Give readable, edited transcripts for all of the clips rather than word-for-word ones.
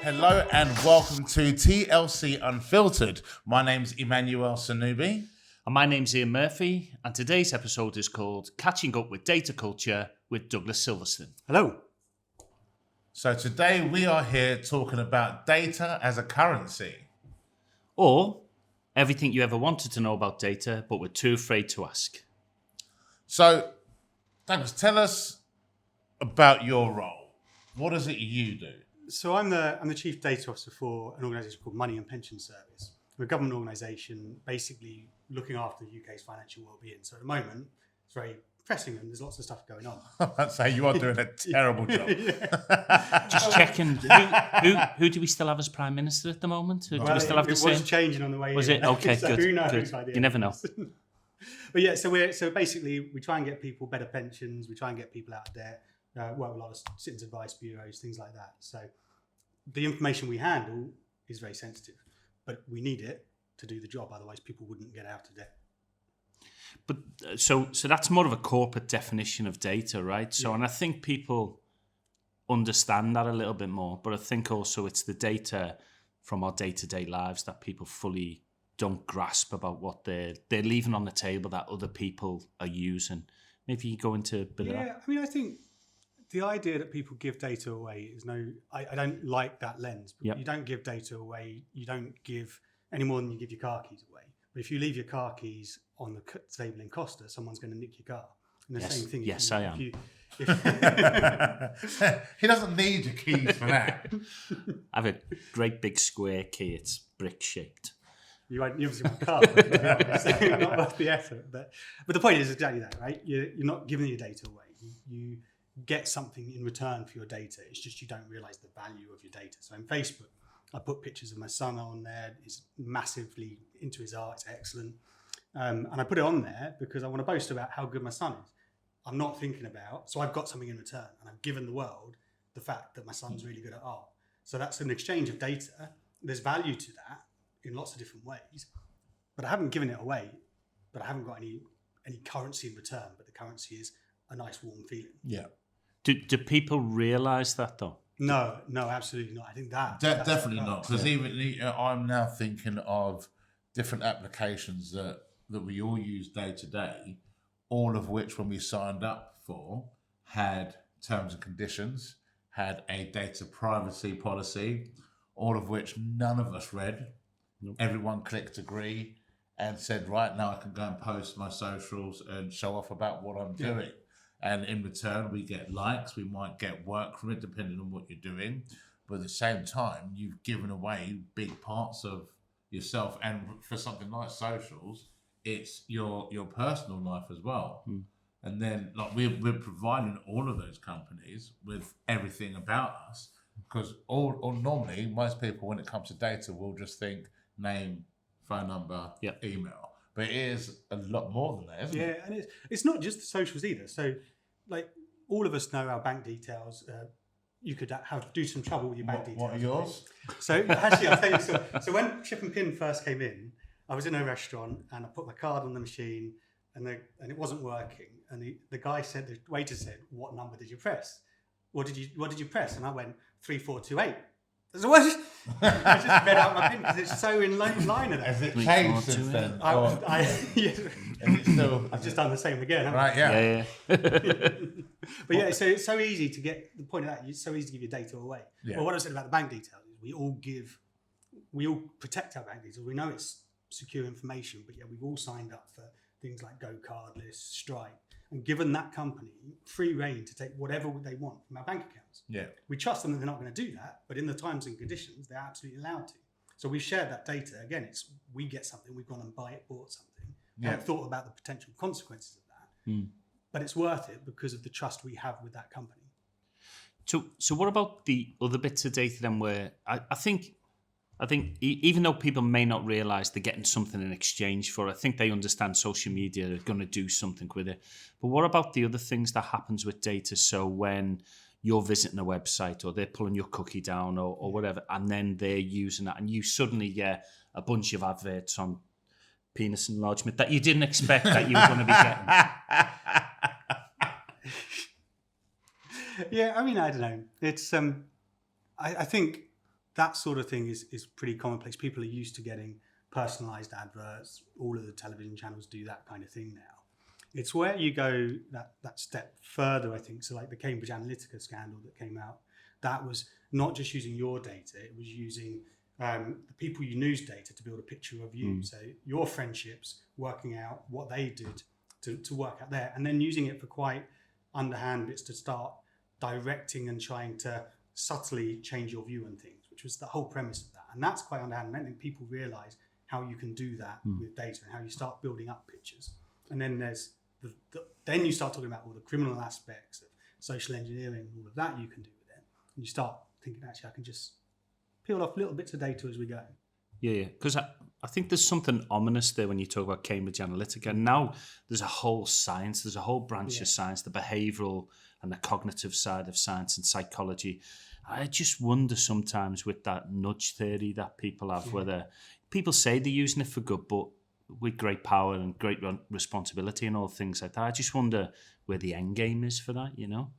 Hello and welcome to TLC Unfiltered. My name's Emmanuel Sonubi. And my name's Ian Murphy, and today's episode is called Catching Up with Data Culture with Douglas Silverstone. Hello. So today we are here talking about data as a currency. Or everything you ever wanted to know about data, but were too afraid to ask. So, Douglas, tell us about your role. What is it you do? So I'm the Chief Data Officer for an organisation called Money and Pension Service. We're a government organisation basically looking after the UK's financial well-being. So at the moment, it's very pressing and there's lots of stuff going on. I'd say you are doing a terrible job. Just checking, who do we still have as Prime Minister at the moment? Do we still have the same? It was changing on the way Was in. it? Okay, So good. who knows? Good. You never know. But yeah, so basically we try and get people better pensions, we try and get people out of debt, work with a lot of citizens advice bureaus, things like that. So the information we handle is very sensitive, but we need it to do the job, otherwise people wouldn't get out of debt. But so that's more of a corporate definition of data, right? So, and I think people understand that a little bit more, but I think also it's the data from our day-to-day lives that people fully don't grasp about what they're leaving on the table that other people are using. Maybe you go into a bit of that. Yeah, I mean, I think the idea that people give data away is I don't like that lens. Yep. You don't give data away. You don't give any more than you give your car keys away. But if you leave your car keys on the table in Costa, someone's going to nick your car. And the same thing. Yes, I am. He doesn't need your keys for that. I have a great big square key. It's brick-shaped. You obviously want a car, but not worth the effort. But the point is exactly that, right? You're not giving your data away. You get something in return for your data. It's just you don't realise the value of your data. So in Facebook, I put pictures of my son on there. He's massively into his art. It's excellent. And I put it on there because I want to boast about how good my son is. I'm not thinking about, so I've got something in return. And I've given the world the fact that my son's really good at art. So that's an exchange of data. There's value to that in lots of different ways. But I haven't given it away. But I haven't got any currency in return. But the currency is a nice warm feeling. Yeah. Do people realise that though? No, absolutely not. I think that's definitely not, because even I'm now thinking of different applications that we all use day to day, all of which when we signed up for had terms and conditions, had a data privacy policy, all of which none of us read. Nope. Everyone clicked agree and said, right, now I can go and post my socials and show off about what I'm doing. And in return, we get likes, we might get work from it, depending on what you're doing. But at the same time, you've given away big parts of yourself. And for something like socials, it's your personal life as well. Mm. And then like we're providing all of those companies with everything about us. Because normally, most people, when it comes to data, will just think name, phone number, email. But it is a lot more than that, isn't it? Yeah, and it's not just the socials either. So, like, all of us know our bank details. You could do some trouble with your bank details. What are yours? So, actually, I'll tell you. So when Chip and Pin first came in, I was in a restaurant and I put my card on the machine and it wasn't working. And the waiter said, "What number did you press? What did you press?" And I went 3428. So what? I just read out my pin because it's so in line with it. Has it changed since then? I've just done the same again. Right, yeah. But yeah, so it's so easy to get the point of that. It's so easy to give your data away. Yeah. Well, what I said about the bank details is we all protect our bank details. We know it's secure information, but yeah, we've all signed up for things like Go Cardless, Stripe, and given that company free reign to take whatever they want from our bank accounts. Yeah. We trust them that they're not going to do that, but in the terms and conditions, they're absolutely allowed to. So we've shared that data. Again, we get something, we've gone and bought something. Yeah. Haven't thought about the potential consequences of that. Mm. But it's worth it because of the trust we have with that company. So what about the other bits of data then where I think even though people may not realise they're getting something in exchange for it, I think they understand social media are going to do something with it. But what about the other things that happens with data? So when you're visiting a website or they're pulling your cookie down or whatever, and then they're using that and you suddenly get a bunch of adverts on penis enlargement that you didn't expect that you were going to be getting. Yeah, I mean, I don't know. It's I think that sort of thing is pretty commonplace. People are used to getting personalized adverts. All of the television channels do that kind of thing now. It's where you go that step further, I think. So like the Cambridge Analytica scandal that came out, that was not just using your data, it was using the people you knew's data to build a picture of you. So your friendships, working out what they did to work out there, and then using it for quite underhand bits to start directing and trying to subtly change your view on things, which was the whole premise of that. And that's quite underhand. And I don't think people realize how you can do that with data and how you start building up pictures. And then there's then you start talking about all the criminal aspects of social engineering, all of that you can do with it. And you start thinking, actually, I can just peel off little bits of data as we go. Yeah. Because I think there's something ominous there when you talk about Cambridge Analytica. Now there's a whole science, there's a whole branch of science, the behavioural and the cognitive side of science and psychology. I just wonder sometimes with that nudge theory that people have, whether people say they're using it for good, but with great power and great responsibility and all things like that. I just wonder where the end game is for that, you know?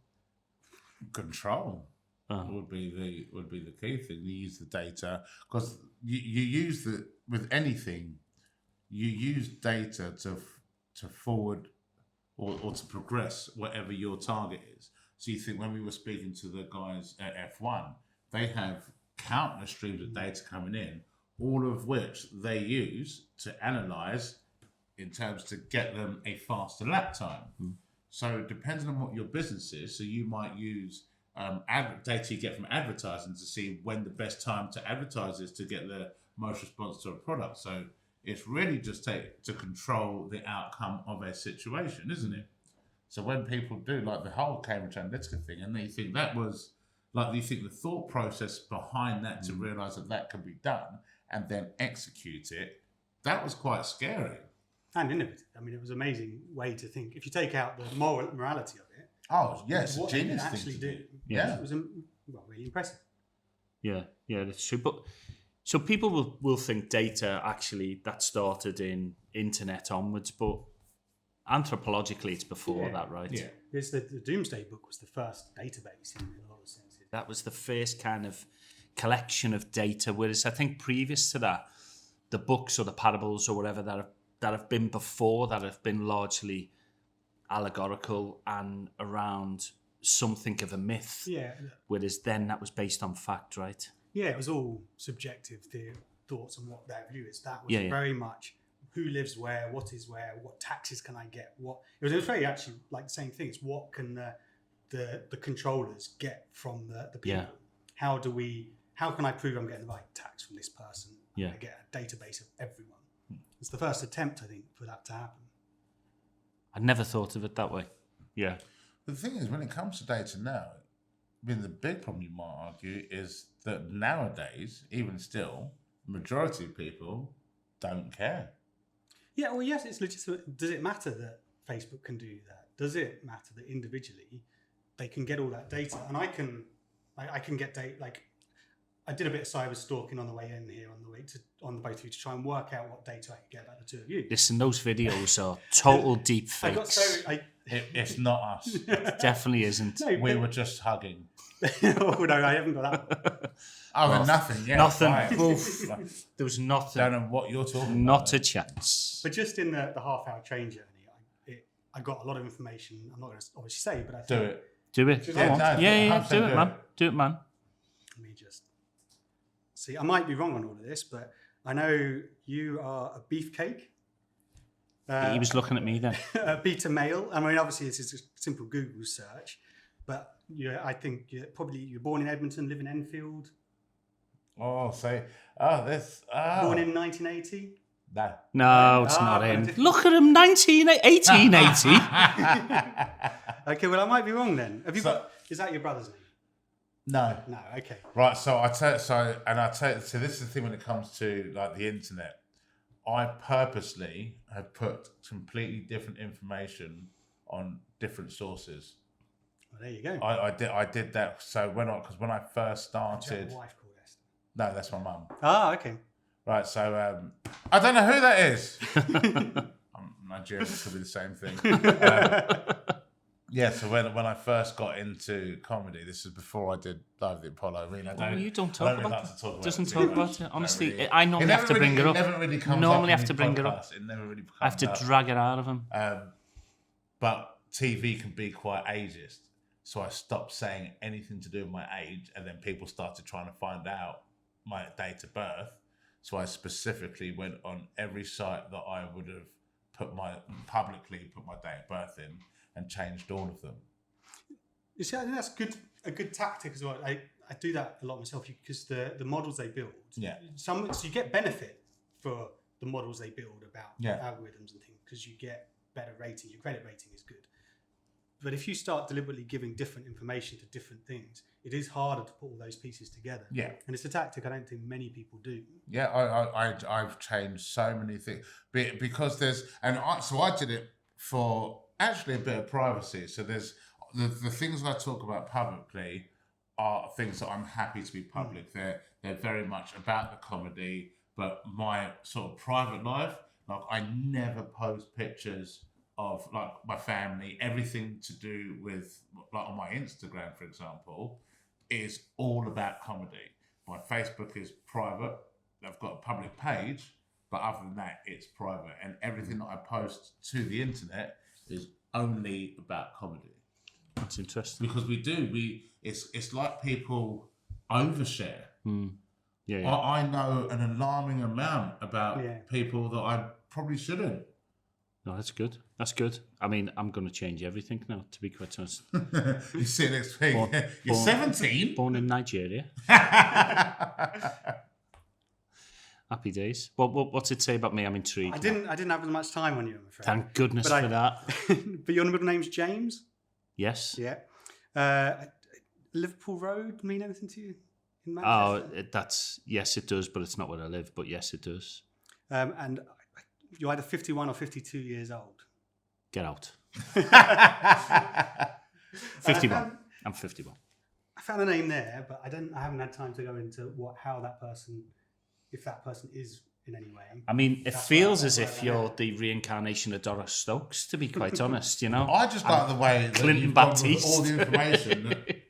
Control would be the key thing. You use the data because you use with anything. You use data to forward or to progress whatever your target is. So you think when we were speaking to the guys at F1, they have countless streams of data coming in, all of which they use to analyze in terms to get them a faster lap time. So depending on what your business is, so you might use data you get from advertising to see when the best time to advertise is to get the most response to a product. So it's really just to control the outcome of a situation, isn't it? So when people do like the whole Cambridge Analytica thing, and they think that was like, you think the thought process behind that to realise that can be done and then execute it, that was quite scary. And innovative. I mean, it was an amazing way to think. If you take out the morality of it, oh yes, what genius they can thing actually to do. Yeah, it was really impressive. Yeah, that's true. But so people will think data actually that started in internet onwards, but anthropologically it's before that, right? Yeah. It's the Doomsday Book was the first database in a lot of senses. That was the first kind of collection of data, whereas I think previous to that, the books or the parables or whatever that have been before, that have been largely allegorical and around something of a myth. Yeah. Whereas then that was based on fact, right? Yeah, it was all subjective thoughts on what their view is. That was very much who lives where, what is where, what taxes can I get, what it was very actually like the same thing. It's what can the controllers get from the people? Yeah. How can I prove I'm getting the right tax from this person? Yeah. I get a database of everyone. It's the first attempt, I think, for that to happen. I'd never thought of it that way. Yeah. The thing is, when it comes to data now, I mean, the big problem you might argue is that nowadays, even still, the majority of people don't care. Yeah, well, yes, it's legitimate. Does it matter that Facebook can do that? Does it matter that individually they can get all that data? And I can get data. Like, I did a bit of cyber stalking on the way in here, on the both of you, to try and work out what data I could get about the two of you. Listen, those videos are total deep fakes. I got so It's not us. It definitely isn't. No, We were just hugging. oh no, I haven't got that one. Oh, nothing. Yeah, Nothing. right. Oof. There was nothing. Don't know what you're talking about. Not a chance. But just in the half-hour train journey, I got a lot of information. I'm not going to obviously say, but I Do think, it. Do it. Yeah, Come on. no, Yeah. 100% Do it, man. Do it, man. Let me just see. I might be wrong on all of this, but I know you are a beefcake. He was looking at me then. A beta male. I mean, obviously, this is a simple Google search, but I think you're born in Edmonton, live in Enfield. Oh, say, this. Born in 1980. No. No, it's not him. Look at him, 1880. Okay, well, I might be wrong then. Have you is that your brother's name? No. No, okay. Right, so this is the thing when it comes to like the internet. I purposely have put completely different information on different sources. Well, there you go. I did that. So when I first Do you have started, a wife called Esther? no, that's my mum. Ah, okay. Right, so I don't know who that is. I'm Nigerian, it could be the same thing. Yeah, so when I first got into comedy, this is before I did Live at the Apollo. I mean, You don't talk about it. Doesn't it talk about it. Honestly, I normally have to bring it up. It never really comes normally up have to bring it up. It never really comes I have to up. drag it out of him. But TV can be quite ageist. So I stopped saying anything to do with my age, and then people started trying to find out my date of birth. So I specifically went on every site that I would have publicly put my date of birth in and changed all of them. You see, I think that's a good tactic as well. I do that a lot myself because the models they build, so you get benefit for the models they build about algorithms and things because you get better rating. Your credit rating is good. But if you start deliberately giving different information to different things, it is harder to put all those pieces together. Yeah, and it's a tactic I don't think many people do. Yeah, I've changed so many things because so I did it for actually a bit of privacy. So there's the things I talk about publicly are things that I'm happy to be public. They're very much about the comedy, but my sort of private life, like I never post pictures of like my family. Everything to do with like on my Instagram, for example, is all about comedy. My Facebook is private. I've got a public page, but other than that, it's private. And everything that I post to the internet is only about comedy. That's interesting. Because it's like people overshare. Yeah. I know an alarming amount about people that I probably shouldn't. No, that's good. That's good. I mean, I'm going to change everything now, to be quite honest. You see next week. You're 17. Born in Nigeria. Happy days. What's it say about me? I'm intrigued. I didn't have as much time on you, I'm afraid. Thank goodness for that. But your middle name's James? Yes. Yeah. Liverpool Road mean anything to you in Manchester? Yes, it does, but it's not where I live. But yes, it does. And you're either 51 or 52 years old. Get out. 51. I'm 51. I found a name there, but I haven't had time to go into if that person is in any way. I mean, it feels as if you're the reincarnation of Doris Stokes, to be quite honest, you know? I just like the way that Clinton you've Baptiste. gone with all the information that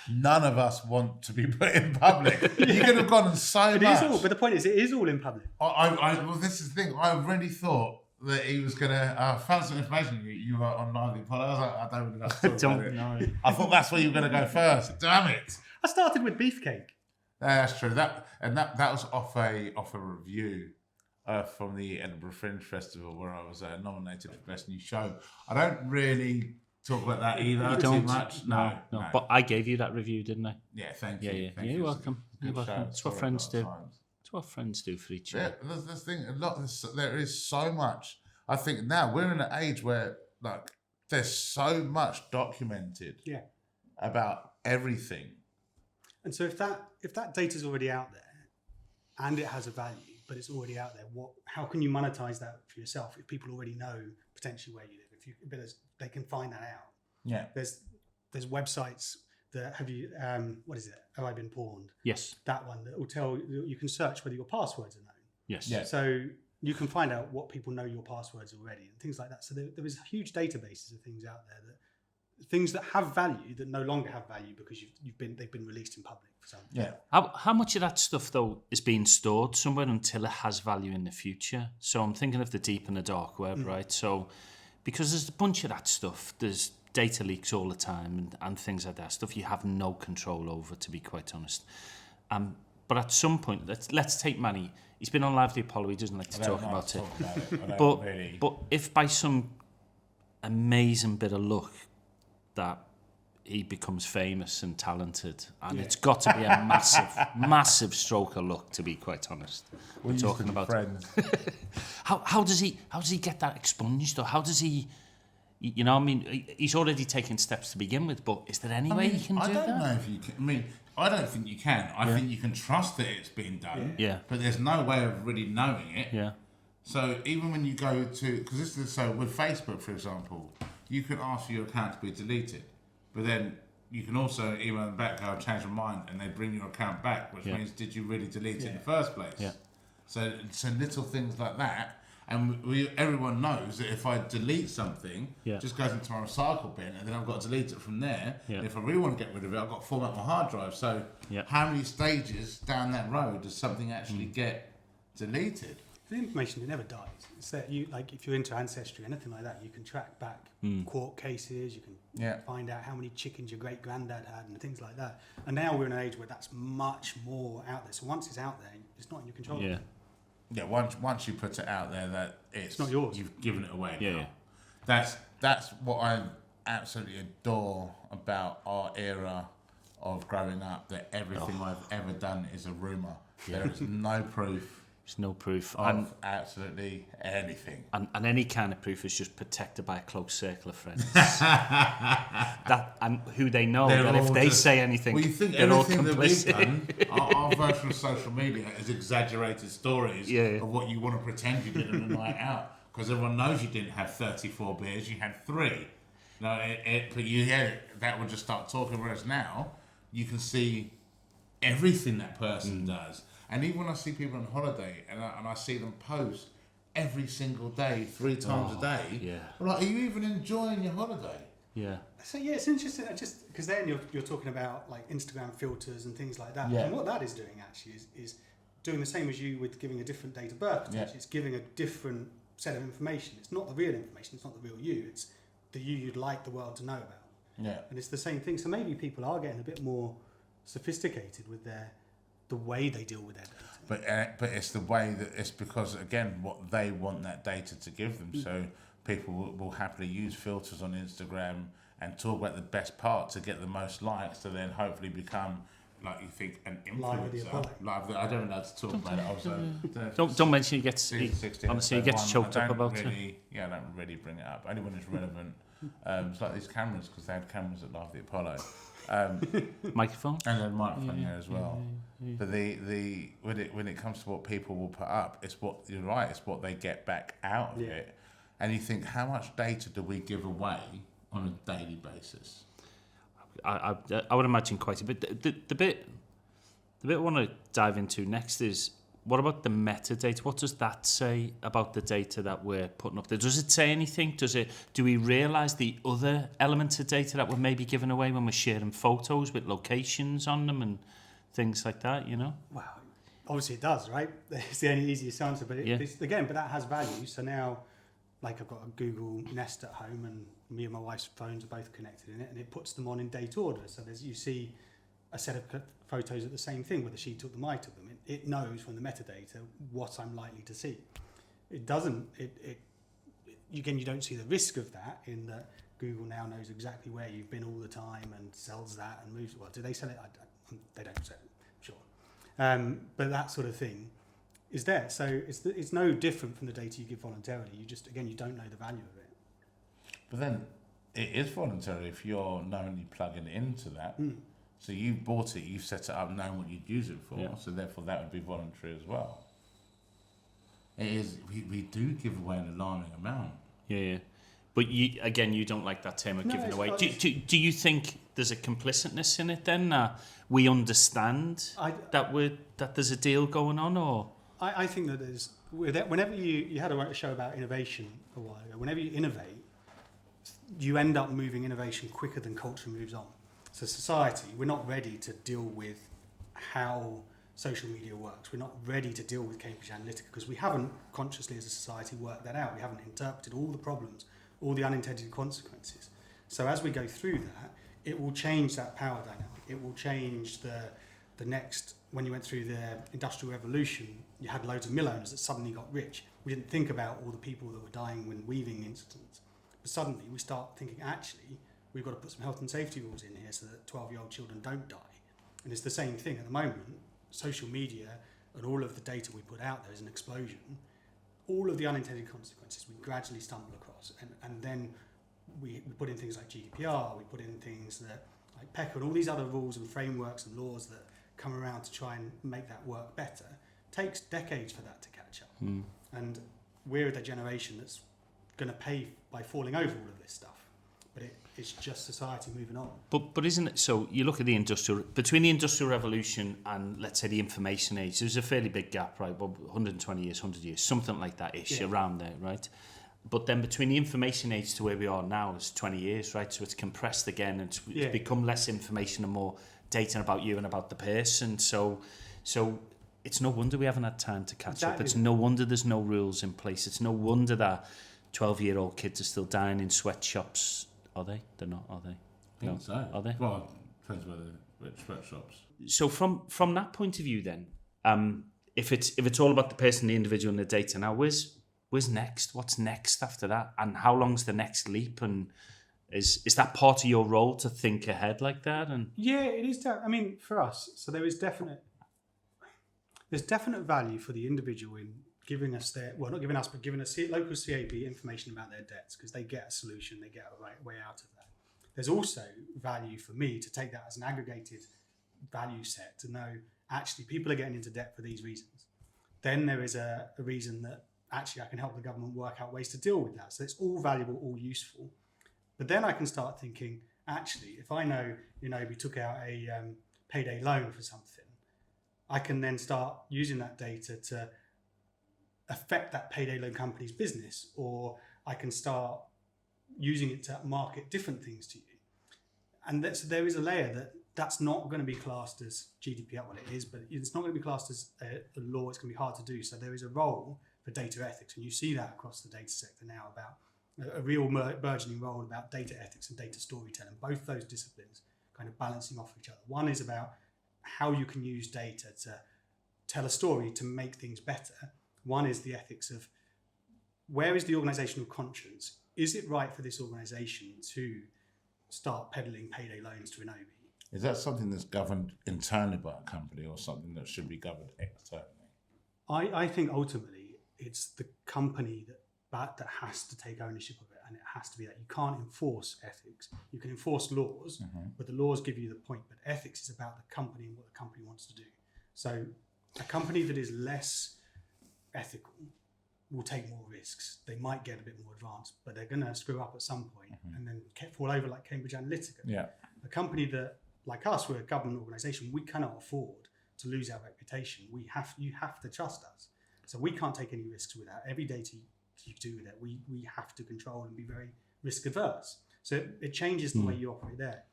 none of us want to be put in public. You could have gone so much. But the point is, it is all in public. Well, this is the thing. I really thought that he was going to... I found some information you were on Live at the Apollo. I was like, I don't really know how to talk about it. know. I thought that's where you were going to go first. Damn it. I started with beefcake. That's true. That was off a review from the Edinburgh Fringe Festival where I was nominated for Best New Show. I don't really talk about that either too much. No. But I gave you that review, didn't I? Yeah, thank you. Yeah, you're welcome. You're welcome. It's what friends do. It's what friends do for each other. Yeah, there's thing. There is so much. I think now we're in an age where like there's so much documented. Yeah. About everything. And so if that data is already out there, and it has a value, but it's already out there, how can you monetize that for yourself if people already know potentially where you live? They can find that out. Yeah. There's websites that what is it? Have I been pawned? Yes. That one that will tell you can search whether your passwords are known. Yes. Yeah. So you can find out what people know your passwords already and things like that. So there is huge databases of things out there things that have value that no longer have value because they've been released in public for some time. Yeah. How much of that stuff though is being stored somewhere until it has value in the future? So I'm thinking of the deep and the dark web, right? So because there's a bunch of that stuff, there's data leaks all the time and things like that, stuff you have no control over, to be quite honest. But at some point, let's take Manny. He's been on Live at the Apollo. He doesn't like to talk about it. But if by some amazing bit of luck that he becomes famous and talented, and it's got to be a massive stroke of luck, to be quite honest. We're talking about friends. how does he get that expunged, or how does he? You know, I mean, he's already taken steps to begin with, but is there any way he can do that? I don't know if you can. I mean, I don't think you can. I think you can trust that it's being done. Yeah. But there's no way of really knowing it. Yeah. So even when you go to, because this is so with Facebook, for example, you can ask for your account to be deleted, but then you can also email them back, I'll change my mind, and they bring your account back, which means did you really delete it in the first place? Yeah. So little things like that. And everyone knows that if I delete something, it just goes into my recycle bin, and then I've got to delete it from there. Yeah. And if I really want to get rid of it, I've got to format my hard drive. So how many stages down that road does something actually get deleted? The information, it never dies. It's that you, like, if you're into ancestry, anything like that, you can track back court cases, you can find out how many chickens your great granddad had and things like that. And now we're in an age where that's much more out there. So once it's out there, it's not in your control. Yeah, once you put it out there, that it's not yours. You've given it away. Yeah. That's what I absolutely adore about our era of growing up. That everything I've ever done is a rumor. There is no proof. There's no proof Of absolutely anything. And any kind of proof is just protected by a close circle of friends. And who they know. And if they say anything, well, you think they're all everything that we've complicit. done, our version of social media is exaggerated stories of what you want to pretend you did on a night out. Because everyone knows you didn't have 34 beers, you had 3. No, but that would just start talking. Whereas now, you can see everything that person does. And even when I see people on holiday and I see them post every single day, 3 times a day, I'm like, are you even enjoying your holiday? Yeah. So it's interesting that just because then you're talking about like Instagram filters and things like that. Yeah. And what that is doing actually is doing the same as you with giving a different date of birth. It's giving a different set of information. It's not the real information. It's not the real you. It's the you you'd like the world to know about. Yeah. And it's the same thing. So maybe people are getting a bit more sophisticated with the way they deal with their data. But it's the way that it's because, again, what they want that data to give them. So people will happily use filters on Instagram and talk about the best part to get the most likes to then hopefully become, like you think, an influencer. I don't know how to talk about it. Don't mention he gets honestly he gets choked up about it. Yeah, I don't really bring it up. Only when it's relevant. It's like these cameras, because they had cameras at Live the Apollo. Microphone and then microphone as well. But when it comes to what people will put up, it's what you're right. It's what they get back out of it. And you think, how much data do we give away on a daily basis? I would imagine quite a bit. The bit I want to dive into next is, what about the metadata? What does that say about the data that we're putting up there? Does it say anything? Do we realise the other elements of data that we're maybe giving away when we're sharing photos with locations on them and things like that, you know? Wow. Obviously it does, right? It's the only easiest answer, but but that has value. So now, like, I've got a Google Nest at home and me and my wife's phones are both connected in it, and it puts them on in date order. So you see a set of photos of the same thing, whether she took them, I took them. It knows from the metadata what I'm likely to see. It doesn't. Again, you don't see the risk of that in that Google now knows exactly where you've been all the time and sells that and moves. Well, do they sell it? They don't sell it, sure. But that sort of thing is there. So it's no different from the data you give voluntarily. You don't know the value of it. But then it is voluntary if you're knowingly plugging into that. So you bought it, you set it up knowing what you'd use it for, so therefore that would be voluntary as well. It is. We do give away an alarming amount. Yeah. But you don't like that term of giving away. Do you think there's a complicitness in it then? We understand that there's a deal going on, or? I think that there's. Whenever you had a show about innovation a while ago, whenever you innovate, you end up moving innovation quicker than culture moves on. So society, we're not ready to deal with how social media works. We're not ready to deal with Cambridge Analytica because we haven't consciously as a society worked that out. We haven't interpreted all the problems, all the unintended consequences. So as we go through that, it will change that power dynamic. It will change the next, when you went through the Industrial Revolution, you had loads of mill owners that suddenly got rich. We didn't think about all the people that were dying when weaving incidents. But suddenly we start thinking, actually, we've got to put some health and safety rules in here so that 12-year-old children don't die. And it's the same thing at the moment. Social media and all of the data we put out there is an explosion. All of the unintended consequences we gradually stumble across. And then we put in things like GDPR, we put in things that like PECA and all these other rules and frameworks and laws that come around to try and make that work better. It takes decades for that to catch up. And we're the generation that's going to pay by falling over all of this stuff. But It's just society moving on. But isn't it so? You look at between the industrial revolution and let's say the information age. There's a fairly big gap, right? Well, 120 years, 100 years, something like that ish, around there, right? But then between the information age to where we are now is 20 years, right? So it's compressed again, and it's become less information and more data about you and about the person. So it's no wonder we haven't had time to catch up. It's no wonder there's no rules in place. It's no wonder that 12-year-old kids are still dying in sweatshops. Are they? They're not, are they? I think so. Are they? Well, depends which sweatshops. So from that point of view then, if it's all about the person, the individual and the data, now where's next? What's next after that? And how long's the next leap? And is that part of your role to think ahead like that? And yeah, it is. I mean, for us, so there's definite value for the individual in giving us not giving us, but giving us local CAB information about their debts, because they get a solution, they get a right way out of that. There's also value for me to take that as an aggregated value set to know actually people are getting into debt for these reasons. Then there is a reason that actually I can help the government work out ways to deal with that. So it's all valuable, all useful. But then I can start thinking, actually, if I know, we took out a payday loan for something, I can then start using that data to affect that payday loan company's business, or I can start using it to market different things to you. And so there is a layer that's not going to be classed as GDPR. Well, it is, but it's not going to be classed as a law. It's going to be hard to do. So there is a role for data ethics, and you see that across the data sector now, about a real burgeoning role about data ethics and data storytelling. Both those disciplines kind of balancing off each other. One is about how you can use data to tell a story to make things better. One is the ethics of where is the organisational conscience? Is it right for this organisation to start peddling payday loans to an OB? Is that something that's governed internally by a company, or something that should be governed externally? I think ultimately it's the company that has to take ownership of it, and it has to be that. You can't enforce ethics. You can enforce laws, but the laws give you the point. But ethics is about the company and what the company wants to do. So a company that is less ethical will take more risks. They might get a bit more advanced, but they're going to screw up at some point and then fall over like Cambridge Analytica. Yeah. A company that, like us, we're a government organisation, we cannot afford to lose our reputation. You have to trust us. So we can't take any risks with that. Every data you do with it, we have to control and be very risk averse. So it changes the way you operate there.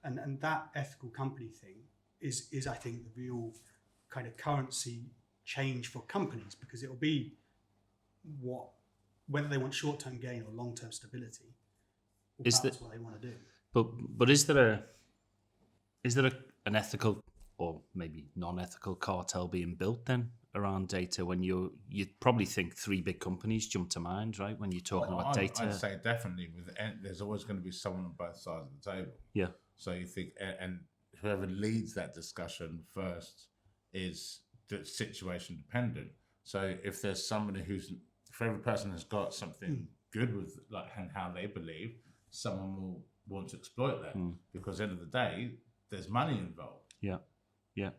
And that ethical company thing is I think the real kind of currency change for companies, because it will be whether they want short-term gain or long-term stability, that's what they want to do. But is there an ethical or maybe non-ethical cartel being built then around data? When you'd probably think three big companies jump to mind, right? When you're talking about data, I'd say definitely. There's always going to be someone on both sides of the table. Yeah. So you think, and whoever leads that discussion first is the situation dependent. So if there's somebody if every person has got something good with and how they believe, someone will want to exploit that, because at the end of the day, there's money involved. Yeah. Yeah.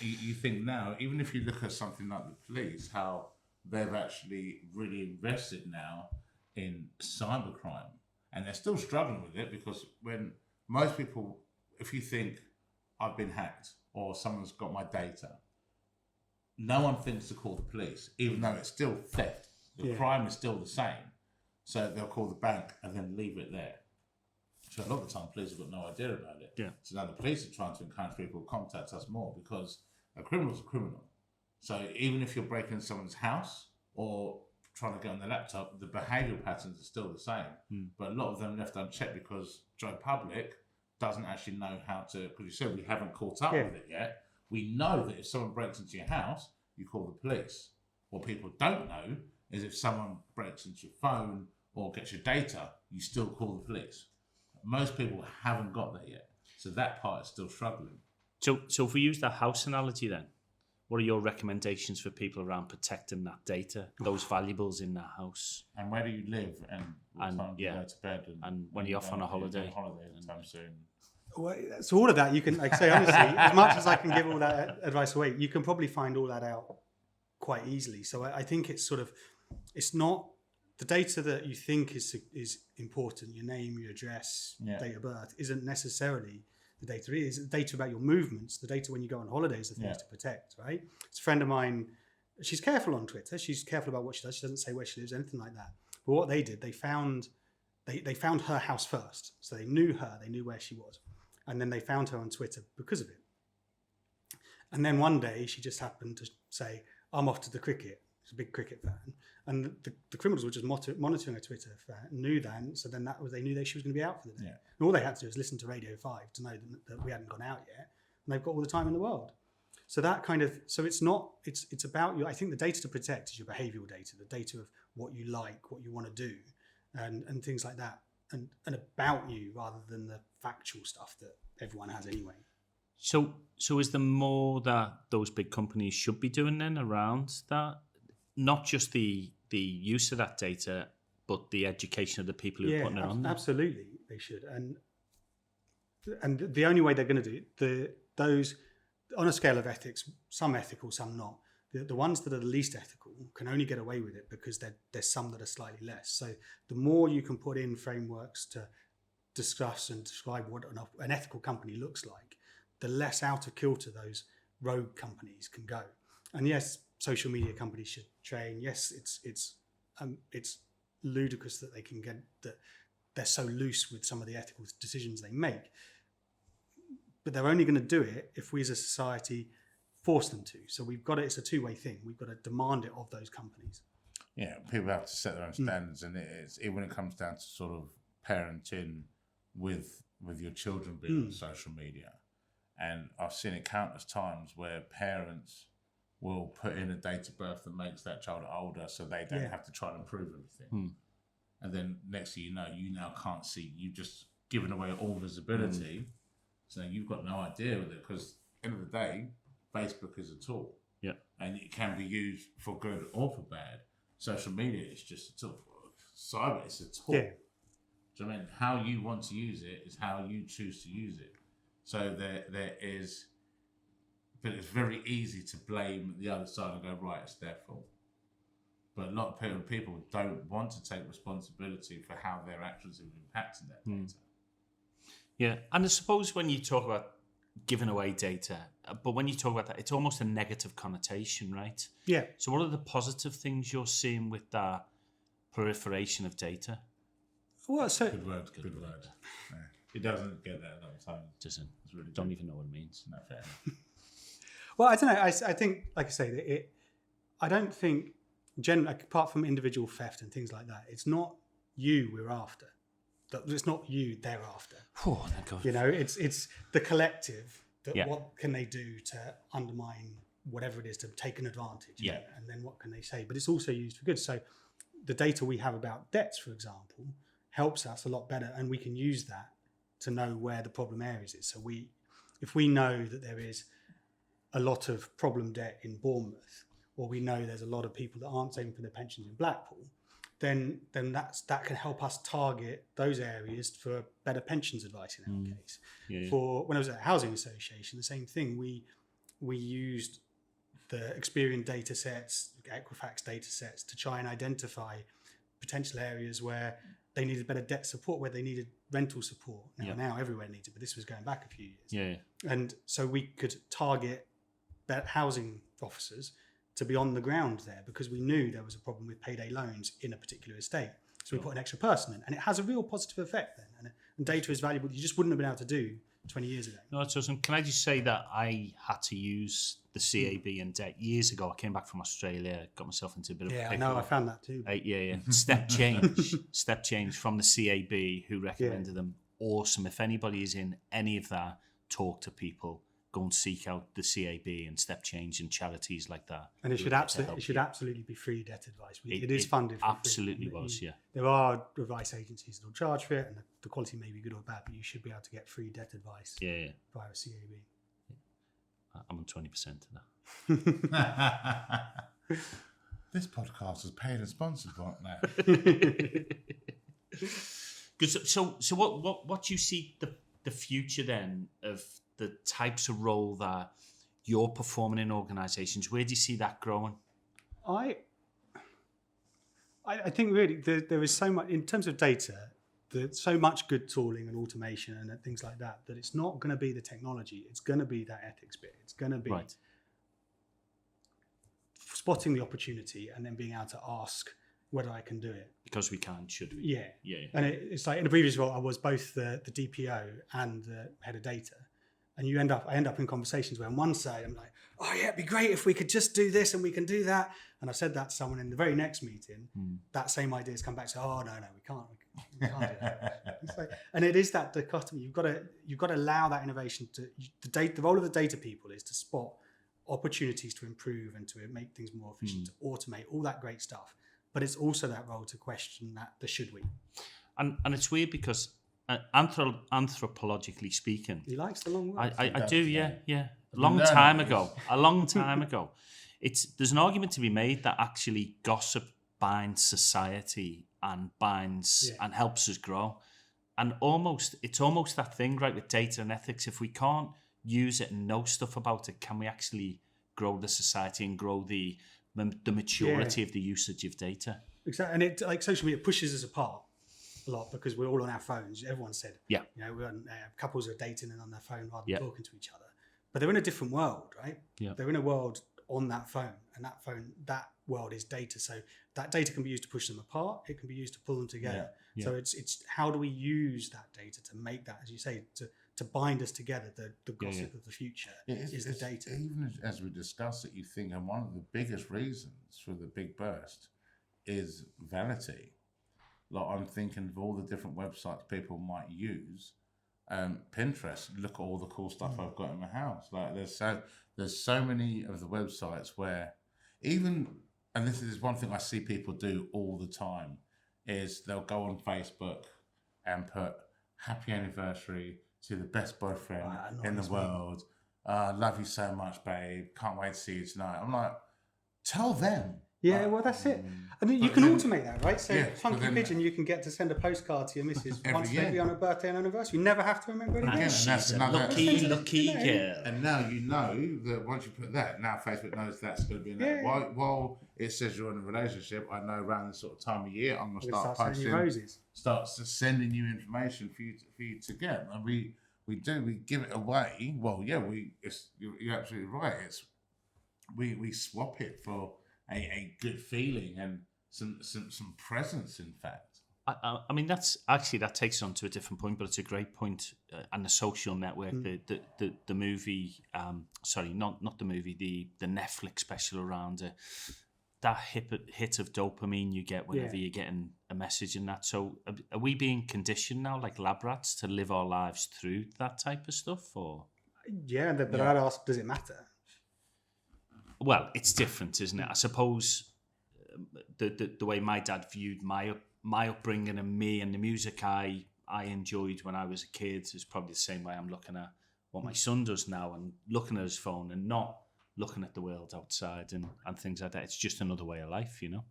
You think now, even if you look at something like the police, how they've actually really invested now in cybercrime, and they're still struggling with it, because when most people, if you think I've been hacked or someone's got my data, no one thinks to call the police, even though it's still theft. The crime is still the same. So they'll call the bank and then leave it there. So a lot of the time, police have got no idea about it. Yeah. So now the police are trying to encourage people to contact us more, because a criminal's a criminal. So even if you're breaking someone's house or trying to get on their laptop, the behavioural patterns are still the same. But a lot of them left unchecked because Joe Public doesn't actually know how to, because you said we haven't caught up with it yet. We know that if someone breaks into your house, you call the police. What people don't know is if someone breaks into your phone or gets your data, you still call the police. Most people haven't got that yet. So that part is still struggling. So if we use that house analogy then, what are your recommendations for people around protecting that data, those valuables in that house? And where do you live, and what time do you go to bed? And when you're off on a holiday. Anytime soon. Well, so all of that, you can, like say honestly, as much as I can give all that advice away, you can probably find all that out quite easily. So I think it's not the data that you think is important, your name, your address, date of birth, isn't necessarily the data. It is the data about your movements, the data when you go on holidays, the things to protect, right? It's a friend of mine, she's careful on Twitter. She's careful about what she does. She doesn't say where she lives, anything like that. But what they did, they found her house first. So they knew her, they knew where she was. And then they found her on Twitter because of it. And then one day she just happened to say, I'm off to the cricket. She's a big cricket fan. And the criminals were just monitoring her Twitter knew that. So then they knew that she was going to be out for the day. Yeah. And all they had to do was listen to Radio 5 to know that we hadn't gone out yet. And they've got all the time in the world. So it's about you. I think the data to protect is your behavioral data, the data of what you like, what you want to do, and things like that. And about you rather than the factual stuff that everyone has anyway. So is there more that those big companies should be doing then around that? Not just the use of that data, but the education of the people who are putting it on there? Absolutely, they should. And the only way they're going to do it, those on a scale of ethics, some ethical, some not. The ones that are the least ethical can only get away with it because there's some that are slightly less. So the more you can put in frameworks to discuss and describe what an ethical company looks like, the less out of kilter those rogue companies can go. And yes, social media companies should train. Yes, it's ludicrous that they can get that they're so loose with some of the ethical decisions they make. But they're only going to do it if we as a society force them to. So it's a two-way thing. We've got to demand it of those companies. Yeah, people have to set their own standards, and when it comes down to sort of parenting with your children being on social media. And I've seen it countless times where parents will put in a date of birth that makes that child older so they don't have to try and improve everything. And then next thing you know, you now can't see. You've just given away all visibility. So you've got no idea with it because at the end of the day, Facebook is a tool. Yeah. And it can be used for good or for bad. Social media is just a tool. Cyber is a tool. Yeah. So I mean, how you want to use it is how you choose to use it. So there is, but it's very easy to blame the other side and go, right, it's their fault. But a lot of people don't want to take responsibility for how their actions have impacted that data. Yeah, and I suppose when you talk about giving away data, but when you talk about that, it's almost a negative connotation, right? Yeah. So what are the positive things you're seeing with that proliferation of data? Well, so good word. Yeah. It doesn't get that a lot of times. Doesn't. Really don't even know what it means. Not fair. Well, I don't know. I think, like I say, I don't think, apart from individual theft and things like that, it's not you we're after. It's not you they're after. Oh, thank God. You know, it's the collective. What can they do to undermine whatever it is to take an advantage? Yeah. And then what can they say? But it's also used for good. So the data we have about debts, for example, helps us a lot better, and we can use that to know where the problem areas is. So if we know that there is a lot of problem debt in Bournemouth, or we know there's a lot of people that aren't saving for their pensions in Blackpool, then that can help us target those areas for better pensions advice in our case. Yeah. For when I was at a housing association, the same thing. We used the Experian data sets, Equifax data sets to try and identify potential areas where they needed better debt support, where they needed rental support. Now everywhere needs it, but this was going back a few years. Yeah. And so we could target housing officers to be on the ground there because we knew there was a problem with payday loans in a particular estate. So we put an extra person in, and it has a real positive effect then. And data is valuable that you just wouldn't have been able to do 20 years ago. No, that's awesome. Can I just say that I had to use the CAB and debt years ago? I came back from Australia, got myself into a bit of I know, I found that too. Step change from the CAB, who recommended them. Awesome. If anybody is in any of that, talk to people. Go and seek out the CAB and Step Change and charities like that. And it should absolutely be free debt advice. It is funded. Absolutely was. There are advice agencies that will charge for it, and the quality may be good or bad, but you should be able to get free debt advice. Via a CAB. I'm on 20% of that. This podcast is paid and sponsored right now. Good. So what do you see the future then of the types of role that you're performing in organisations? Where do you see that growing? I think really there is so much in terms of data. There's so much good tooling and automation and things like that it's not going to be the technology. It's going to be that ethics bit. It's going to be spotting the opportunity and then being able to ask whether I can do it. Because we can, should we? Yeah. And it's like in the previous role, I was both the DPO and the head of data. And I end up in conversations where on one side I'm like, oh yeah, it'd be great if we could just do this and we can do that. And I said that to someone in the very next meeting. That same idea has come back. So, oh no, we can't do that. It's like, and it is that dichotomy. You've got to allow that innovation to the role of the data people is to spot opportunities to improve and to make things more efficient, to automate all that great stuff. But it's also that role to question the should we. And it's weird because anthropologically speaking, he likes the long words. I do, yeah. A long time ago. There's an argument to be made that actually gossip binds society and and helps us grow. And it's almost that thing, right, with data and ethics. If we can't use it and know stuff about it, can we actually grow the society and grow the maturity of the usage of data? Exactly. And it, like social media, pushes us apart a lot because we're all on our phones. Everyone said, we're on, couples are dating and on their phone rather than talking to each other. But they're in a different world, right? Yeah. They're in a world on that phone, and that world is data. So that data can be used to push them apart. It can be used to pull them together. Yeah. So it's how do we use that data to make that, as you say, to bind us together. The gossip of the future is the data. Even as we discuss it, you think, and one of the biggest reasons for the big burst is vanity. Like I'm thinking of all the different websites people might use. Pinterest, look at all the cool stuff I've got in my house. Like there's so many of the websites where even, and this is one thing I see people do all the time, is they'll go on Facebook and put happy anniversary to the best boyfriend in the world. Love you so much, babe. Can't wait to see you tonight. I'm like, tell them. Yeah, well, that's it. I mean, you can automate that, right? So Funky Pigeon, you can get to send a postcard to your missus once maybe on a birthday and anniversary. You never have to remember it again. She's a lucky girl. And now you know that once you put that, now Facebook knows that's going to be in there. While it says you're in a relationship, I know around this sort of time of year, I'm going to start posting, start sending you information for you to get. And we give it away. Well, yeah, you're absolutely right. We swap it for a good feeling and some presence, in fact. I mean, that takes us on to a different point, but it's a great point. And the social network, the movie, not the movie, the Netflix special around it, that hit of dopamine you get whenever you're getting a message in that. So are we being conditioned now, like lab rats, to live our lives through that type of stuff? Or but I'd ask, does it matter? Well, it's different, isn't it? I suppose the way my dad viewed my upbringing and me and the music I enjoyed when I was a kid is probably the same way I'm looking at what my son does now and looking at his phone and not looking at the world outside and things like that. It's just another way of life, you know?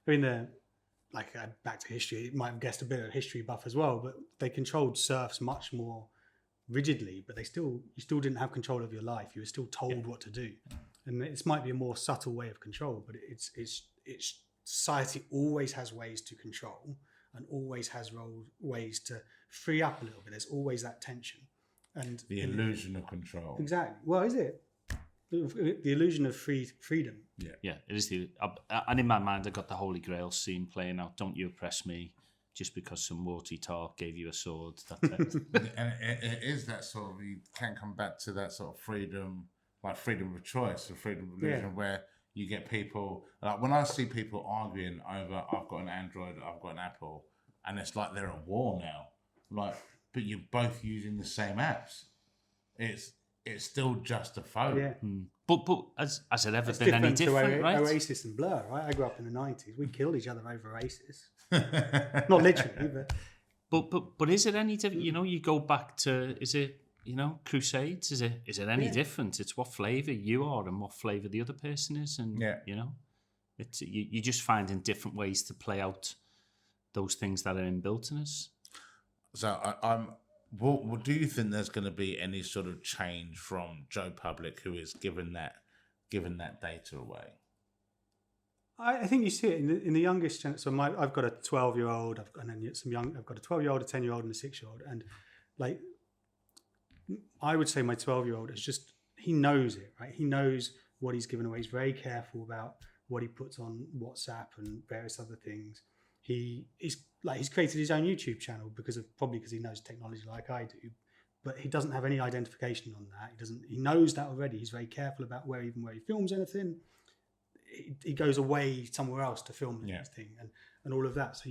I mean, back to history, it might have guessed a bit of a history buff as well, but they controlled serfs much more rigidly, but you still didn't have control of your life. You were still told what to do. And this might be a more subtle way of control, but it's society always has ways to control and always has ways to free up a little bit. There's always that tension. And the illusion of control. Exactly. Well, is it? The illusion of freedom. Yeah, it is. And in my mind, I got the Holy Grail scene playing out. Don't you oppress me just because some warty talk gave you a sword. That's it. And it is that sort of, you can come back to that sort of freedom, like freedom of choice or freedom of illusion, where you get people, like when I see people arguing over, I've got an Android, I've got an Apple, and it's like they're at war now. Like, but you're both using the same apps. It's still just a phone. Yeah. But has it ever been any different, right? Oasis and Blur, right? I grew up in the 90s. We killed each other over Oasis. Not literally, but is it any different? You know, you go back to, is it, you know, Crusades? Is it any different? It's what flavour you are and what flavour the other person is, and you know, it's you just finding different ways to play out those things that are inbuilt in us. So Well, do you think there's going to be any sort of change from Joe Public, who is giving that data away? I think you see it in the youngest gen. So I've got a 12-year-old, I've got a 12-year-old, a 10-year-old, and a 6-year-old, and like I would say my 12-year-old is just, he knows it, right? He knows what he's given away. He's very careful about what he puts on WhatsApp and various other things. He's created his own YouTube channel because he knows technology like I do, but he doesn't have any identification on that. He knows that already. He's very careful about where he films anything. He goes away somewhere else to film the next thing and all of that. So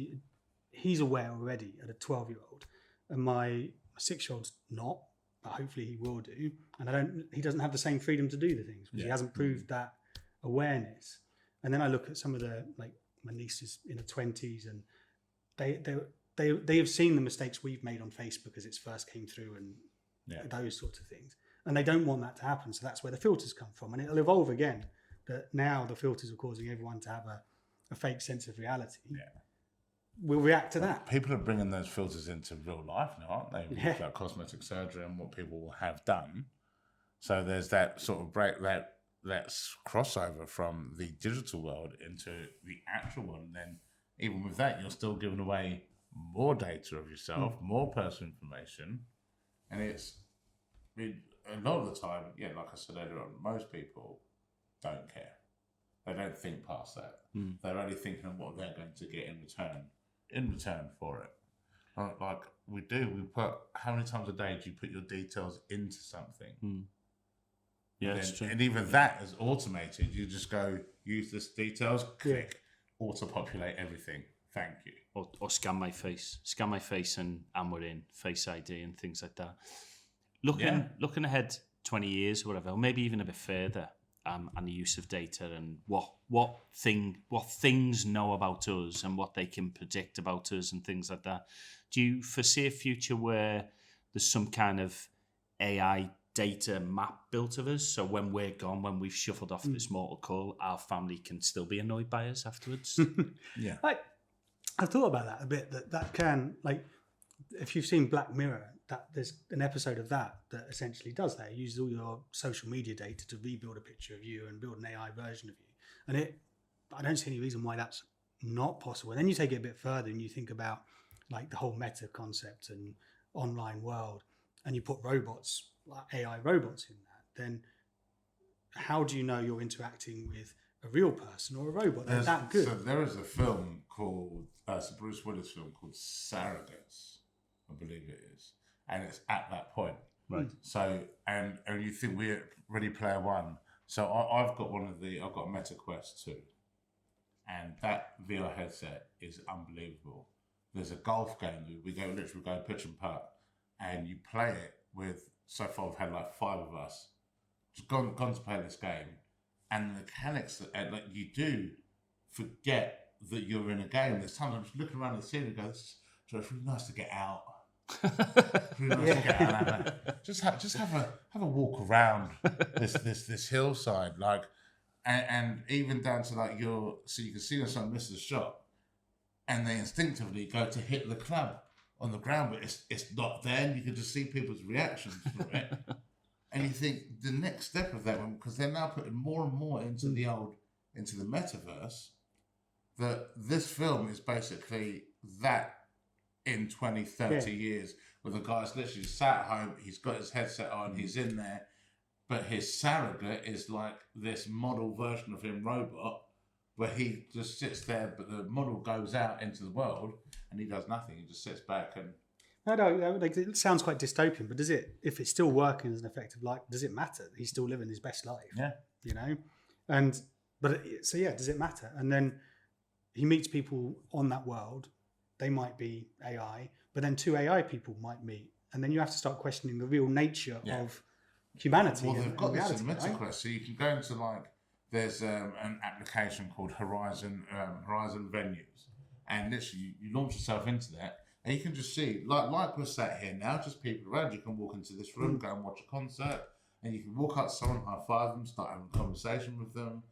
he's aware already at a 12-year-old, and my 6-year-old's not, but hopefully he will do. And he doesn't have the same freedom to do the things because he hasn't proved that awareness. And then I look at some of my niece is in her 20s, and they have seen the mistakes we've made on Facebook as it first came through and those sorts of things. And they don't want that to happen. So that's where the filters come from. And it'll evolve again. That now the filters are causing everyone to have a fake sense of reality. Yeah. We'll react to that. People are bringing those filters into real life now, aren't they? With like cosmetic surgery and what people will have done. So there's that sort of break, that crossover from the digital world into the actual world. And then even with that, you're still giving away more data of yourself, more personal information. And a lot of the time, like I said earlier on, most people don't care. They don't think past that. They're only thinking of what they're going to get in return for it. Like we put, how many times a day do you put your details into something? Yeah, it's true. And even that is automated. You just go, use this details, click, auto-populate everything. Thank you. Or scan my face and we're in, Face ID and things like that. Looking ahead 20 years or whatever, or maybe even a bit further, and the use of data and what things know about us and what they can predict about us and things like that. Do you foresee a future where there's some kind of AI data map built of us, so when we're gone, when we've shuffled off this mortal coil, our family can still be annoyed by us afterwards? Yeah. I've thought about that a bit, that can, like, if you've seen Black Mirror, that there's an episode of that essentially does that. It uses all your social media data to rebuild a picture of you and build an AI version of you. And I don't see any reason why that's not possible. And then you take it a bit further and you think about like the whole meta concept and online world, and you put robots, like AI robots in that, then how do you know you're interacting with a real person or a robot? They're that good. So there is a film called, it's a Bruce Willis film called Surrogates, I believe it is. And it's at that point. Right. So, and you think we're Ready Player One. So I've got a Meta Quest 2. And that VR headset is unbelievable. There's a golf game that we literally go pitch and putt, and you play it with, so far we've had like 5 of us, just gone to play this game. And the mechanics, like, you do forget that you're in a game. There's times I'm just looking around the scene and go, it's really nice to get out. Just have a walk around this hillside, like, and even down to like so you can see when someone misses a shot, and they instinctively go to hit the club on the ground, but it's not there, and you can just see people's reactions from it, and you think the next step of that one, because they're now putting more and more into the metaverse, that this film is basically that. In 20, 30 years, where the guy's literally sat at home, he's got his headset on, he's in there, but his surrogate is like this model version of him robot, where he just sits there, but the model goes out into the world and he does nothing. He just sits back and... No, like, it sounds quite dystopian, but if it's still working as an effective life, does it matter? He's still living his best life. Yeah. You know? Does it matter? And then he meets people on that world. They might be AI, but then 2 AI people might meet. And then you have to start questioning the real nature of humanity. Well, they've got reality, this in MetaQuest, right? so you can go into like, there's an application called Horizon Venues. And literally, you launch yourself into that, and you can just see, like we're sat here now, just people around. You can walk into this room, go and watch a concert, and you can walk up to someone, high-five them, start having a conversation with them,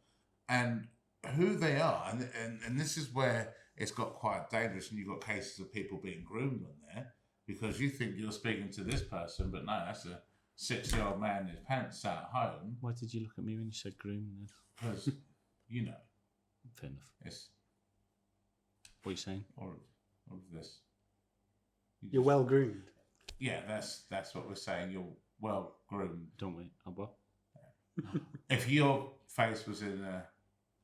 and who they are. And this is where it's got quite dangerous, and you've got cases of people being groomed on there, because you think you're speaking to this person, but no, that's a 6-year-old man in his pants sat at home. Why did you look at me when you said groom then? Because, Fair enough. It's What are you saying? or this. You're well groomed. Yeah, that's what we're saying. You're well groomed. Don't we? Oh, what? If your face was in a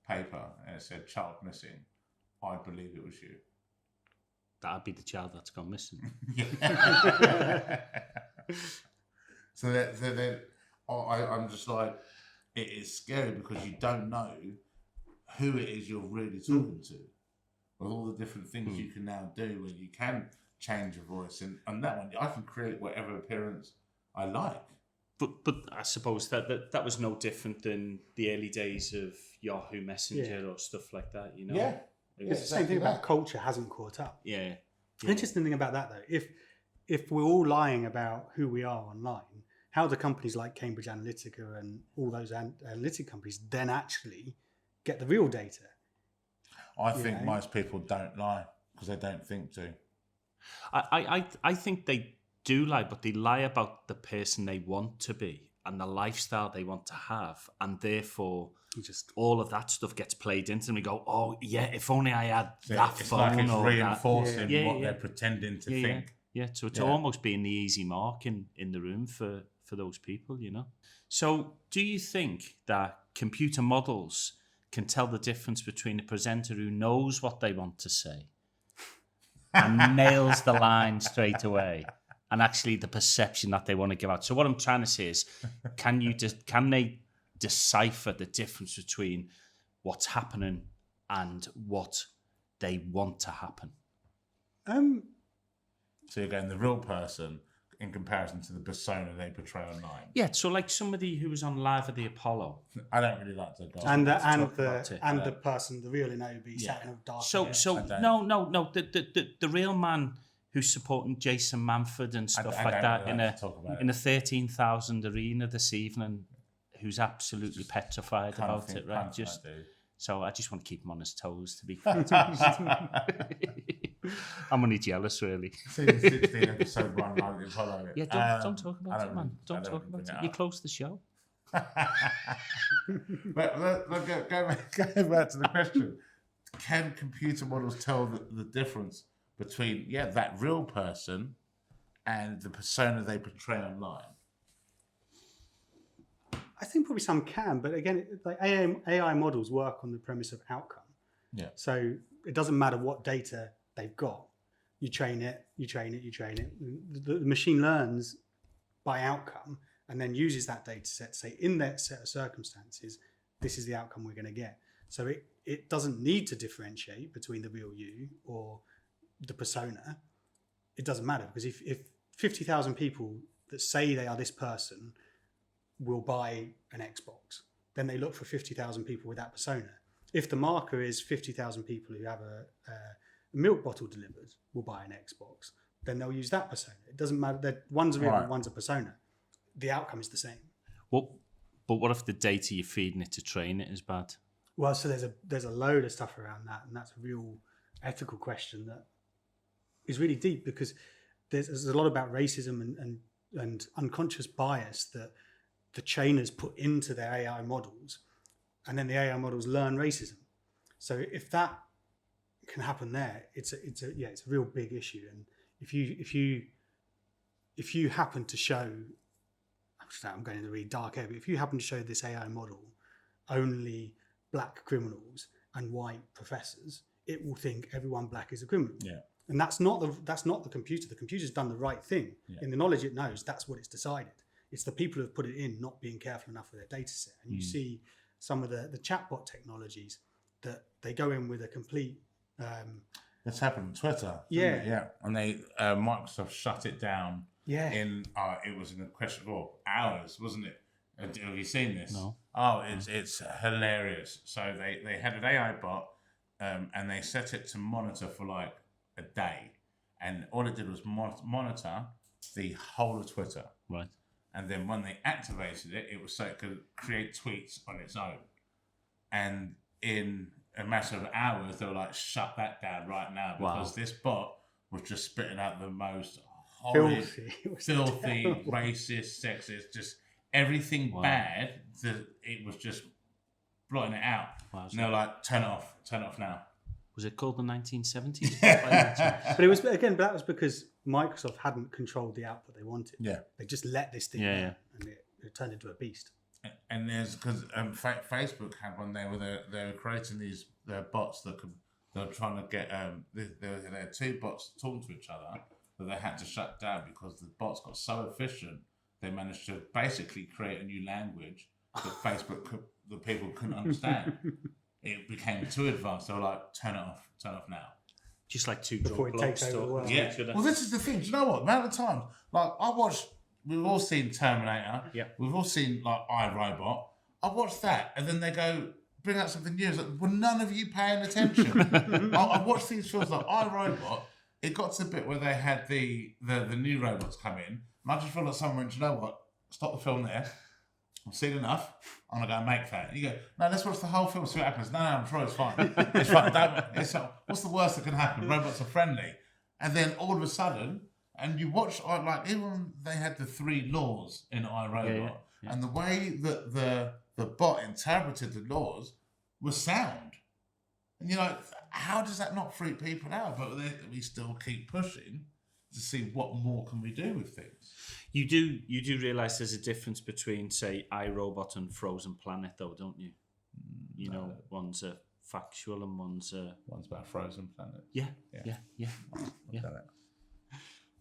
paper and it said "child missing," I'd believe it was you. That'd be the child that's gone missing. So that I'm just like, it is scary because you don't know who it is you're really talking to. With all the different things you can now do, where you can change your voice, and that one I can create whatever appearance I like. But I suppose that was no different than the early days of Yahoo Messenger or stuff like that, you know? Yeah. It's the same thing about culture hasn't caught up. Yeah. The interesting thing about that, though, if we're all lying about who we are online, how do companies like Cambridge Analytica and all those analytic companies then actually get the real data? I think most people don't lie because they don't think to. I think they do lie, but they lie about the person they want to be and the lifestyle they want to have, and therefore all of that stuff gets played into them. We go, oh yeah, if only I had that it's phone like it's or reinforcing that. what they're pretending to think. Yeah, so it's almost being the easy mark in the room for those people, you know. So do you think that computer models can tell the difference between a presenter who knows what they want to say and nails the line straight away, and actually the perception that they want to give out? So what I'm trying to say is, can they decipher the difference between what's happening and what they want to happen? So you're getting the real person in comparison to the persona they portray online. Yeah, so like somebody who was on Live at the Apollo. I don't really like to go. And the person, the real Inobi, sat in a dark. No. The real man who's supporting Jason Manford and stuff like that in a 13,000 arena this evening, who's absolutely petrified about it, right? So I just want to keep him on his toes, to be fair. I'm only jealous, really. Season 16, episode 1, Live at the Apollo. Yeah, don't talk about it, man. Don't talk about it. You close the show. But go back to the question. Can computer models tell the difference between, that real person and the persona they portray online? I think probably some can, but again, like AI models work on the premise of outcome. Yeah. So it doesn't matter what data they've got. You train it. The machine learns by outcome and then uses that data set to say, in that set of circumstances, this is the outcome we're going to get. So it doesn't need to differentiate between the real you or the persona. It doesn't matter, because if 50,000 people that say they are this person will buy an Xbox, then they look for 50,000 people with that persona. If the marker is 50,000 people who have a milk bottle delivered will buy an Xbox, then they'll use that persona. It doesn't matter that one's a real and one's a persona. The outcome is the same. But what if the data you're feeding it to train it is bad? Well, so there's a load of stuff around that, and that's a real ethical question that is really deep, because there's a lot about racism and unconscious bias that the trainers put into their AI models, and then the AI models learn racism. So if that can happen there, it's a real big issue. And if you happen to show, I'm going in the really dark area, but if you happen to show this AI model only black criminals and white professors, it will think everyone black is a criminal. Yeah. And that's not the computer. The computer's done the right thing. Yeah. In the knowledge it knows, that's what it's decided. It's the people who have put it in not being careful enough with their data set. And you see some of the chatbot technologies that they go in with a complete... It's happened on Twitter. Yeah. And they Microsoft shut it down. Yeah. It was in a question of hours, wasn't it? Have you seen this? No. Oh, it's hilarious. So they had an AI bot, and they set it to monitor for like a day, and all it did was monitor the whole of Twitter. Right. And then when they activated it, it was so it could create tweets on its own. And in a matter of hours, they were like, shut that down right now, because this bot was just spitting out the most horrid, filthy, racist, sexist, just everything bad that it was just blotting it out. Wow, And they're like, turn it off now. Was it called the 1970s? But it was, again, that was because Microsoft hadn't controlled the output they wanted. Yeah. They just let this thing run, and it turned into a beast. And there's because Facebook had one there where they were creating these bots they were trying to get there had two bots talking to each other that they had to shut down because the bots got so efficient they managed to basically create a new language that the people couldn't understand. It became too advanced. They were like, turn it off now. Just like two Before drunk it takes blokes over the world. talking to each other. Well, this is the thing. Do you know what? The amount of times, like we've all seen Terminator. Yeah. We've all seen like iRobot. I watched that, and then they go bring out something new. It's like, were none of you paying attention? I watched these films like iRobot. It got to the bit where they had the new robots come in, and I just felt like someone went, do you know what? Stop the film there. I've seen enough. I'm gonna go make that. And you go, no, let's watch the whole film, see what happens. No, I'm sure it's fine. It's fine. What's the worst that can happen? Robots are friendly. And then all of a sudden, and you watch, like, even they had the 3 laws in iRobot, and the way that the bot interpreted the laws was sound. And you're like, how does that not freak people out? But we still keep pushing to see what more can we do with things. You do realise there's a difference between, say, iRobot and Frozen Planet, though, don't you? You know, one's a factual and one's about Frozen Planet. Yeah.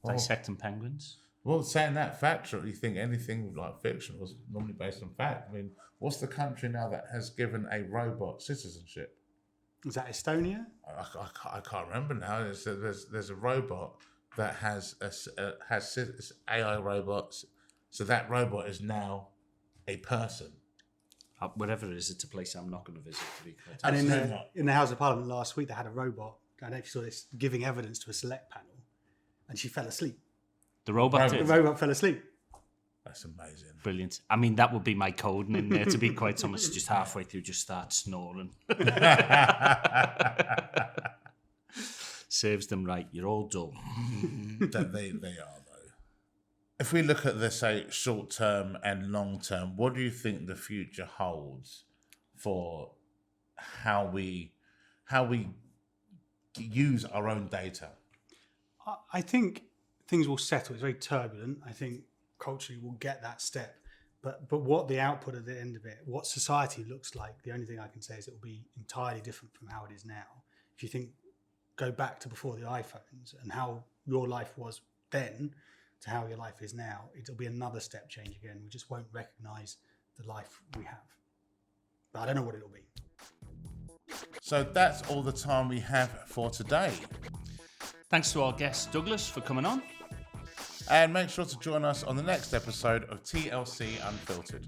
Dissecting penguins. Well, saying that factual, you think anything like fiction was normally based on fact. I mean, what's the country now that has given a robot citizenship? Is that Estonia? I can't remember now. There's a robot that has AI robots, so that robot is now a person. Whatever it is, it's a place I'm not going to visit, to be clear. And in the House of Parliament last week, they had a robot, I don't know if you saw this, giving evidence to a select panel, and she fell asleep. The robot did. The robot fell asleep. That's amazing. Brilliant. I mean, that would be my coding in there, to be quite honest. Just halfway through, just start snoring. Serves them right. You're all dull. That they are, though. If we look at the, say, short term and long term, what do you think the future holds for how we use our own data? I think things will settle. It's very turbulent. I think culturally we'll get that step. But what the output at the end of it, what society looks like, the only thing I can say is it will be entirely different from how it is now. If you think, go back to before the iPhones and how your life was then to how your life is now, it'll be another step change again. We just won't recognise the life we have. But I don't know what it'll be. So that's all the time we have for today. Thanks to our guest, Douglas, for coming on. And make sure to join us on the next episode of TLC Unfiltered.